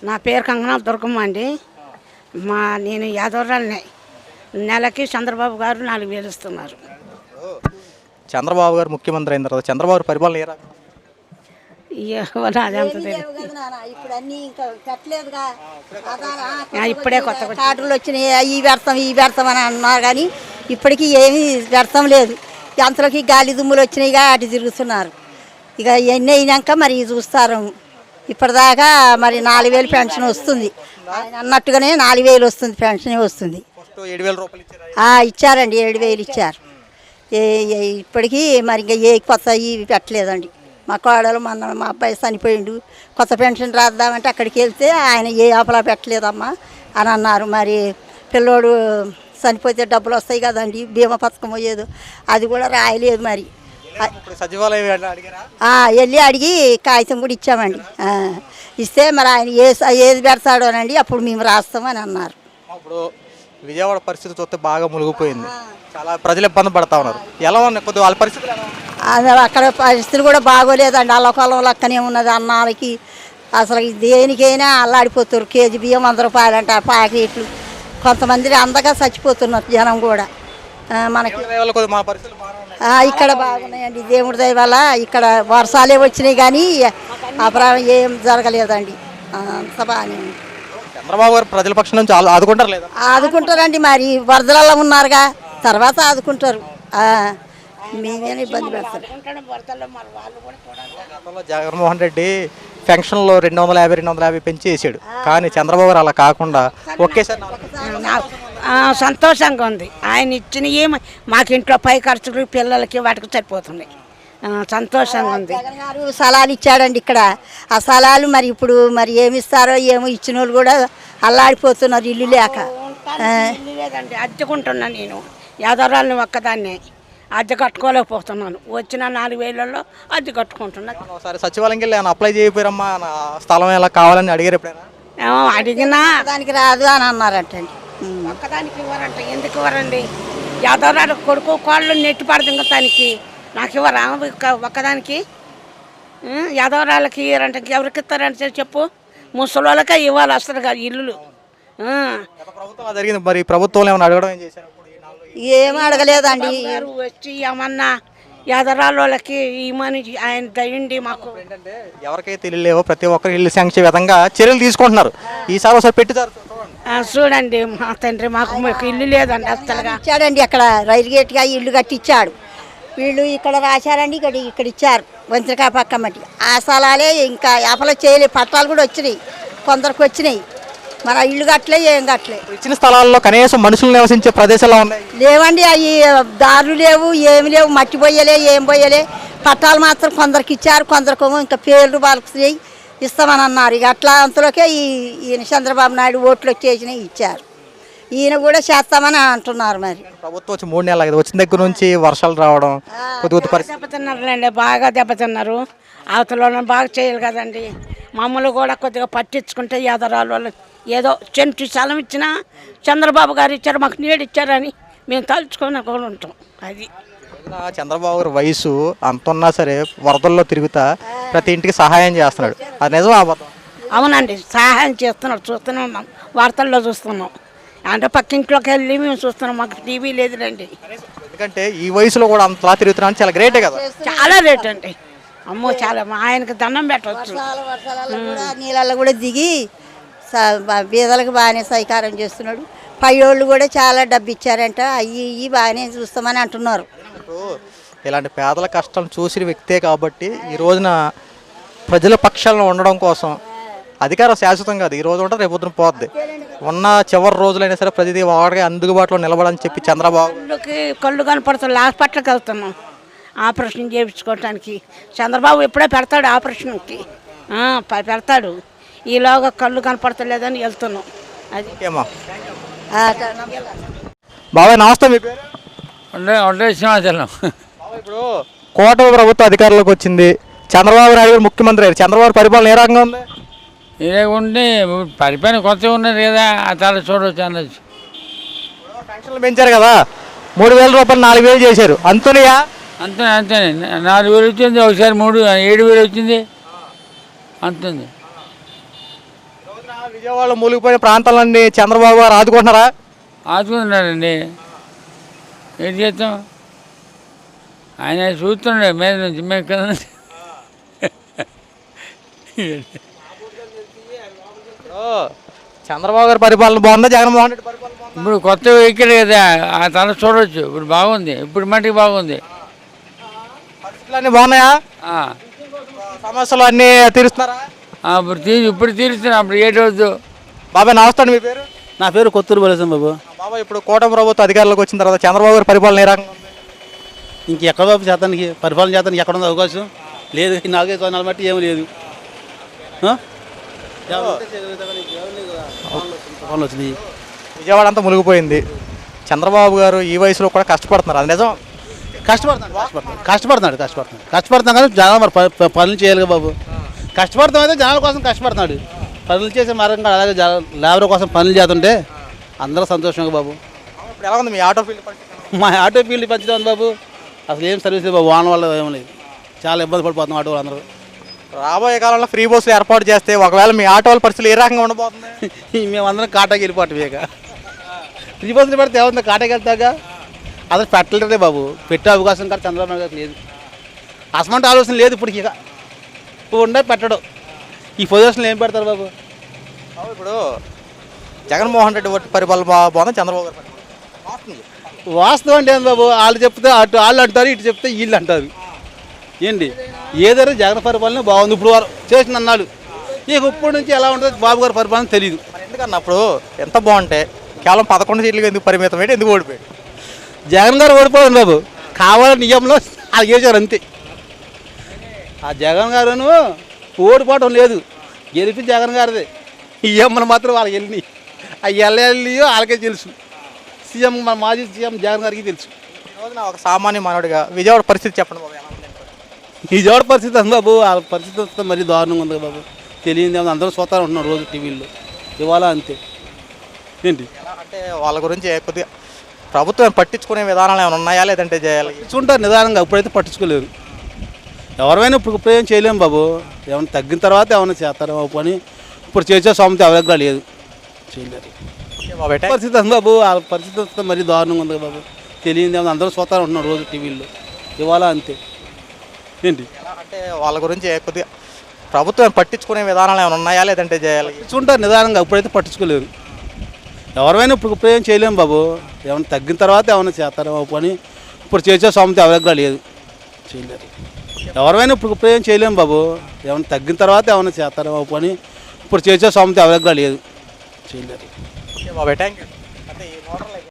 నా పేరు కంగనా దుర్గమ్మ అండి. నేను యాదవరాలనే. నెలకి చంద్రబాబు గారు 4,000 ఇస్తున్నారు. చంద్రబాబు గారు ముఖ్యమంత్రి అయిన తర్వాత చంద్రబాబు పరిపాలన ఏ రకం? ఇప్పుడే కొత్త కార్డులు వచ్చినాయి, ఈ వ్యర్థం అని అన్నారు కానీ ఇప్పటికీ ఏమీ వ్యర్థం లేదు. అంతలోకి గాలి దుమ్ములు వచ్చినాయిగా అటు తిరుగుతున్నారు. ఇక ఎన్ని అయినాక మరి చూస్తారు. ఇప్పటిదాకా మరి 4,000 పెన్షన్ వస్తుంది అన్నట్టుగానే 4,000 వస్తుంది, పెన్షన్ వస్తుంది. ఇచ్చారండి, 7,000 ఇచ్చారు. ఇప్పటికీ మరి ఇంకా ఏ కొత్త ఇవి పెట్టలేదండి. మా కోడలు మా అబ్బాయి చనిపోయిండు, కొత్త పెన్షన్ రాద్దామంటే అక్కడికి వెళ్తే ఆయన ఏ ఆపలా పెట్టలేదమ్మా అని అన్నారు. మరి పిల్లోడు చనిపోతే డబ్బులు వస్తాయి కదండి, బీమా పథకం పోయేది, అది కూడా రాయలేదు. మరి వెళ్ళి అడిగి కాగితం కూడా ఇచ్చామండి. ఇస్తే మరి ఆయన ఏది పెడతాడోనండి అప్పుడు మేము రాస్తామని అన్నారు. ఇప్పుడు విజయవాడ పరిస్థితి చూస్తే బాగా మునిగిపోయింది, చాలా ప్రజలు ఇబ్బంది పడతా ఉన్నారు. ఎలా ఉన్నాయి కొద్దిగా వాళ్ళ పరిస్థితులు? అక్కడ పరిస్థితులు కూడా బాగోలేదండి. అల్లకొలం లెక్కనే ఉన్నది. అన్నాలకి అసలు దేనికైనా అల్లాడిపోతారు. కేజీ బియ్యం 100 రూపాయలు అంట ప్యాకెట్లు. కొంతమంది అందగా చచ్చిపోతున్నారు జనం కూడా. మనకి ఇక్కడ బాగున్నాయండి, దేవుడి దయ వల్ల. ఇక్కడ వర్షాలే వచ్చినాయి కానీ అపరాధం ఏం జరగలేదండి, అంత బాగానే ఉంది. చంద్రబాబు గారు ప్రజల పక్షం నుంచి ఆదుకుంటారు లేదా? ఆదుకుంటారండి, మరి వరదలలో ఉన్నారుగా, తర్వాత ఆదుకుంటారు. మేమేనా ఇబ్బంది పెడతారు. జగన్మోహన్ రెడ్డి పెన్షన్లో 250 పెంచి వేసాడు, కానీ చంద్రబాబు గారు అలా కాకుండా ఒకేసారి సంతోషంగా ఉంది. ఆయన ఇచ్చినవి మాకు ఇంట్లో పై ఖర్చులు పిల్లలకి వాటికి సరిపోతున్నాయి. సంతోషంగా ఉంది. జగన్ గారు స్థలాలు ఇచ్చాడండి ఇక్కడ. ఆ స్థలాలు మరి ఇప్పుడు మరి ఏమి ఇస్తారో ఏమో, ఇచ్చిన వాళ్ళు కూడా అల్లాడిపోతున్నారు ఇల్లు లేక. ఇల్లు లేదండి, అద్దెకుంటున్నాను నేను. యాదవరాలని ఒక్కదాన్నే అద్దె కట్టుకోలేకపోతున్నాను. వచ్చిన 4,000లో అద్దె కట్టుకుంటున్నాను. ఒకసారి సచివాలయంకి వెళ్ళి అప్లై చేయకపోయారమ్మా, స్థలం ఎలా కావాలని అడిగారు ఎప్పుడైనా? అడిగినా దానికి రాదు అని అన్నారంటండి. ఒక్కదానికి ఇవ్వరంట. ఎందుకు ఇవ్వరండి? యాదవరాలు కొడుకు కోళ్ళు నెట్టి పడదింగతానికి నాకు ఇవ్వరా ఒక్కదానికి? యాదవరాలకి ఇవ్వరంట. ఎవరికి ఇస్తారంటే చెప్పు? ముసలోళ్ళకే ఇవ్వాలి అసలు కాదు ఇల్లులు. ప్రభుత్వం జరిగింది, మరి ప్రభుత్వం ఏమైనా అడగడం ఏం చేశారు? ఏమీ అడగలేదండి. వచ్చి ఏమన్నా యాదవరాలకి ఇమ్మని ఆయన దయండి మాకు. ఏంటంటే ఎవరికైతే ఇల్లు లేవో ప్రతి ఒక్కరు ఇల్లు సంక్షేమ విధంగా చర్యలు తీసుకుంటున్నారు. ఈసారి ఒకసారి పెట్టుతారు చూడండి. మా తండ్రి మాకు ఇల్లు లేదండి అసలుగా. ఇచ్చాడండి అక్కడ రైలు గేట్గా ఇల్లు కట్టించాడు. వీళ్ళు ఇక్కడ రాశారండి, ఇక్కడ ఇచ్చారు వంచనకాయ పక్క మట్టి. ఆ స్థలాలే ఇంకా యాపలో చేయలేదు. పట్టాలు కూడా వచ్చినాయి, కొందరికి వచ్చినాయి. మరి ఇల్లు కట్టలే, ఏం కట్టలే. ఇచ్చిన స్థలాల్లో కనీసం మనుషులు నివసించే ప్రదేశాలు ఉన్నాయి లేవండి. అవి దారులు లేవు, ఏమి లేవు. మట్టి పోయలే, ఏం పోయలే. పట్టాలు మాత్రం కొందరికి ఇచ్చారు, కొందరికేమో ఇంకా పేర్లు వాళ్ళకి ఇస్తామని అన్నారు. ఇక అట్లా అంతలోకే ఈయన చంద్రబాబు నాయుడు ఓట్లు వచ్చేసినాయి, ఇచ్చారు. ఈయన కూడా చేస్తామని అంటున్నారు. మరి ప్రభుత్వం వచ్చి 3 నెలలు అయింది, వచ్చిన దగ్గర నుంచి వర్షాలు రావడం దెబ్బతిన్నారులేండి, బాగా దెబ్బతిన్నారు. అవతల బాగా చేయాలి కదండి. మమ్మల్ని కూడా కొద్దిగా పట్టించుకుంటే యాదవరాలు వాళ్ళు ఏదో చెంటు స్థలం ఇచ్చినా చంద్రబాబు గారు ఇచ్చారు, మాకు నీడు ఇచ్చారని మేము తలుచుకొని కూడా ఉంటాం. అది చంద్రబాబు గారి వయసు అంతున్నా సరే వరదల్లో తిరుగుతా ప్రతి ఇంటికి సహాయం చేస్తున్నాడు. అది నిజం అబద్ధం? అవునండి, సహాయం చేస్తున్నాడు. చూస్తూనే ఉన్నాం, వార్తల్లో చూస్తున్నాం. అంటే పక్కింట్లోకి వెళ్ళి మేము చూస్తున్నాం. మాకు టీవీ లేదులేండి. ఎందుకంటే ఈ వయసులో కూడా అంతలా తిరుగుతున్నాను, చాలా గ్రేటే కదా. చాలా రేట్ అండి. అమ్మో, చాలా. ఆయనకి దండం పెట్టవచ్చు. నీళ్ళల్లో కూడా దిగి బీదలకు బాగానే సహకారం చేస్తున్నాడు. పైయోళ్ళు కూడా చాలా డబ్బు ఇచ్చారంట. అవి బాగానే చూస్తామని అంటున్నారు. ఇలాంటి పేదల కష్టం చూసిన వ్యక్తే కాబట్టి ఈ రోజున ప్రజల పక్షాలను ఉండడం కోసం అధికారం శాశ్వతం కాదు, ఈ రోజు ఉంటుంది రేపు పొద్దున పోద్ది. ఉన్న చివరి రోజులైనా సరే ప్రతిదీ వాడికి అందుబాటులో నిలబడని చెప్పి చంద్రబాబు కళ్ళు కనపడుతుంది. హాస్పిటల్కి వెళ్తున్నాం ఆపరేషన్ చేయించుకోవటానికి. చంద్రబాబు ఎప్పుడే పెడతాడు ఆపరేషన్కి, పెడతాడు. ఈలోగా కళ్ళు కనపడతలేదని వెళ్తున్నాం. అది బాబాయ్ నమస్తే, మీ పేరు? ఇప్పుడు కూటమి ప్రభుత్వం అధికారంలోకి వచ్చింది, చంద్రబాబు నాయుడు గారు ముఖ్యమంత్రి అయ్యారు. చంద్రబాబు పరిపాలన ఏ రకంగా ఉంది? ఉండి పరిపాలన కొత్తగా ఉన్నది కదా, చాలా చూడవచ్చు అనొచ్చు. పెన్షన్లు పెంచారు కదా, 3,000 రూపాయలు 4,000 చేశారు. అంతేనా? అంతే 4,000 వచ్చింది, ఒకసారి 7,000 వచ్చింది, అంతుంది. విజయవాడలో మూలిగిపోయిన ప్రాంతాలన్నీ చంద్రబాబు గారు ఆదుకుంటున్నారా? ఆదుకుంటున్నారండి. ఏం చేస్తాం, ఆయన చూస్తున్నాడు మీద నుంచి మేము కింద నుంచి. చంద్రబాబు గారి పరిపాలన బాగుందా, జగన్మోహన్ రెడ్డి పరిపాలన బాగుందా? ఇప్పుడు కొత్త వెహికల్ కదా, ఆ తల చూడవచ్చు. ఇప్పుడు బాగుంది, ఇప్పుడు మట్టికి బాగుంది. పరిస్థితులు అన్నీ బాగున్నాయా? ఆ, సమస్యలు అన్నీ తీరుస్తున్నారా? ఇప్పుడు తీరుస్తున్నాం. అప్పుడు ఏటి వద్దు. బాబాయ్ నమస్తే అండి, మీ పేరు? నా పేరు కొత్తూరు బలేశం బాబు. బాబాయ్ ఇప్పుడు కూటమి ప్రభుత్వం అధికారంలోకి వచ్చిన తర్వాత చంద్రబాబు గారి పరిపాలన ఏ రకంగా ఉంది? ఇంకెక్కడ బాబు చేతానికి పరిపాలన చేతానికి ఎక్కడ ఉంది అవకాశం లేదు. నాలుగే సోనాలు బట్టి ఏమి లేదు. తుఫాన్లు వచ్చినాయి. విజయవాడ అంతా మునిగిపోయింది. చంద్రబాబు గారు ఈ వయసులో కూడా కష్టపడుతున్నారు, అది నిజం? కష్టపడుతున్నాడు కానీ జనాలు మరి పనులు చేయాలి కదా బాబు. కష్టపడతాం అయితే జనాల కోసం కష్టపడుతున్నాడు. పనులు చేసే మార్గం అలాగే లేబర్ కోసం పనులు చేస్తుంటే అందరూ సంతోషంగా బాబు. ఇప్పుడు ఎలా ఉంది మీ ఆటో ఫీల్డ్ పరిస్థితి? మా ఆటో ఫీల్డ్ పంచుతా ఉంది బాబు. అసలు ఏం సర్వీస్ లేదు బాబు, వాన వల్ల ఏం లేదు. చాలా ఇబ్బంది పడిపోతున్నాం ఆటో వాళ్ళు అందరూ. రాబోయే కాలంలో ఫ్రీ బస్సులు ఏర్పాటు చేస్తే ఒకవేళ మీ ఆటో వాళ్ళ పరిస్థితులు ఏ రకంగా ఉండబోతుంది? మేమందరం కాటాకి వెళ్ళిపోవటం ఇక. ఫ్రీ బస్సులు పెడితే ఏమన్నా కాటాకి వెళ్తాక అసలు పెట్టలేదే బాబు. పెట్టే అవకాశం కాదు చంద్రబాబు నాయుడు గారికి లేదు. అసమంటే ఆలోచన లేదు ఇప్పుడు. ఇక ఇప్పుడు ఉండే పెట్టడం ఈ పొజిషన్లో ఏం పెడతారు బాబు? ఇప్పుడు జగన్మోహన్ రెడ్డి పరిపాలన బాగుందా, చంద్రబాబు గారి పరిపాలన? వాస్తవం అంటే ఏంది బాబు, వాళ్ళు చెప్తే అటు వాళ్ళు అంటారు, ఇటు చెప్తే వీళ్ళు అంటారు. ఏంటి ఏదైనా జగన్ పరిపాలన బాగుంది ఇప్పుడు వారు చేసిన అన్నాడు. ఇక ఇప్పటి నుంచి ఎలా ఉంటుంది బాబు గారి పరిపాలన తెలియదు. మరి ఎందుకన్నా అప్పుడు ఎంత బాగుంటే కేవలం 11 సీట్లకు ఎందుకు పరిమితం ఏంటి, ఎందుకు ఓడిపోయాడు? జగన్ గారు ఓడిపోయింది బాబు, కావాలని నియమంలో అది చేశారు అంతే. ఆ జగన్ గారును ఓడిపోవడం లేదు, గెలిపి జగన్ గారిదే. ఈ ఎమ్మలు మాత్రం వాళ్ళకి వెళ్ళినాయి. ఆ ఎల్లెళ్ళియో వాళ్ళకే తెలుసు. సీఎం మన మాజీ సీఎం జగన్ గారికి తెలుసు. ఈ రోజున ఒక సామాన్య మానవుడిగా విజయవాడ పరిస్థితి చెప్పండి బాబు, ఎలా ఉంది? ఈ జోడ పరిస్థితి ఉంది బాబు. ఆ పరిస్థితి వస్తే మరీ దారుణంగా ఉంది బాబు. తెలియదు అందరూ చూస్తూ ఉంటున్నారు రోజు టీవీల్లో. ఇవాళ అంతే. ఏంటి అంటే వాళ్ళ గురించి కొద్దిగా ప్రభుత్వం పట్టించుకునే విధానాలు ఏమైనా ఉన్నాయా, లేదంటే చేయాలి? చూంటారు నిదానంగా. ఇప్పుడైతే పట్టించుకోలేరు ఎవరైనా. ఇప్పుడు ఏం చేయలేము బాబు. ఏమైనా తగ్గిన తర్వాత ఏమైనా చేస్తారేమో పని. ఇప్పుడు చేసే సొంత ఎవరికి లేదు, చేయలేరు. పరిస్థితి ఉంది బాబు. ఆ పరిస్థితి వస్తే మరీ దారుణంగా ఉంది బాబు. తెలియదు అందరూ చూస్తూ ఉంటున్నారు రోజు టీవీల్లో. ఇవాళ అంతే. ఏంటి అంటే వాళ్ళ గురించి కొద్దిగా ప్రభుత్వం పట్టించుకునే విధానాలు ఏమైనా ఉన్నాయా, లేదంటే చేయాలి? చూంటారు నిదానంగా. ఇప్పుడైతే పట్టించుకోలేరు ఎవరైనా. ఇప్పుడు ఏం చేయలేము బాబు. ఏమైనా తగ్గిన తర్వాత ఏమైనా చేస్తారేమో పని. ఇప్పుడు చేసే సొంత ఎవరికి లేదు, చేయలేరు. ఎవరైనా ఇప్పుడు ఏం చేయలేము బాబు. ఏమైనా తగ్గిన తర్వాత ఏమైనా చేస్తారేమో పని. ఇప్పుడు చేసే సొంత ఎవరికి లేదు, చేయలేరు. బాబాయ్ థ్యాంక్ యూ.